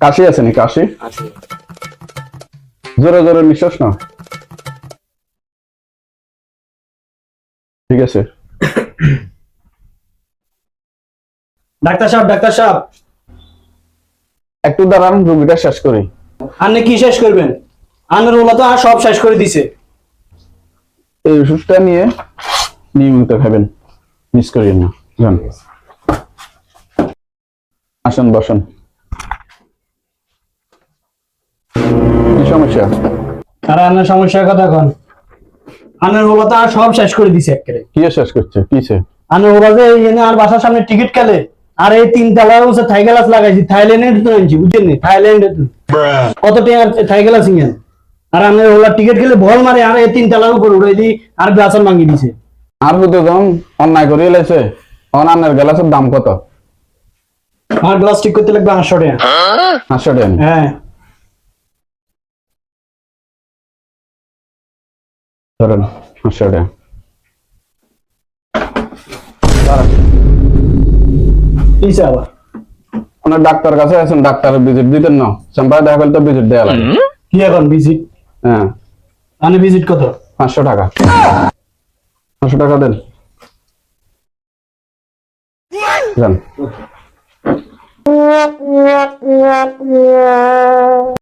কাশি আছে নি? কাশি আছে। জোরে জোরে নিঃশ্বাস না। ঠিক আছে। ডাক্তার সাহেব একটু দাঁড়ান, রুগীটা শেষ করি। আপনি কি শেষ করবেন? আনের ওলা তো আর সব শেষ করে দিছে। এই ওষুধটা নিয়ে নিয়মিত খাবেন, মিস করিয়েন না। যান, আসেন, বসেন। কি সমস্যা? আর আনের সমস্যার কথা কন। আনের ওলা তো আর সব শেষ করে দিছে একেবারে। কি শেষ করছে? কিছে? আনের ওলা যে এনে আর বাসার সামনে টিকিট কালে আর এই 3 তলা হচ্ছে থাই গ্লাস লাগাইছি, থাইল্যান্ডের তো আনছি, বুঝছেন নি? থাইল্যান্ডের কত টাকা থাই গ্লাস ইংেন। আর আনের ওলা টিকিট খেলে বল মারে আর এই 3 তলার উপর উড়াই দি আর গ্লাসন ভাঙি দিছে। আর বুঝতে যখন অন্যায় করিয়ে লাইছে, অনান্যের গ্লাসের দাম কত? আমার গ্লাস ঠিক করতে লাগবে 800 টাকা। 500 টাকা। হ্যাঁ, ধরেন 500 টাকা। কিসে আবার? আপনার ডাক্তার কাছে আছেন, ডাক্তারের ভিজিট দিতেন না? চেম্বারে দেখা করলে তো ভিজিট দেওয়া লাগে। কি এখন ভিজিট? হ্যাঁ, আনে ভিজিট কত? 500 টাকা। 500 টাকা দেন, যান।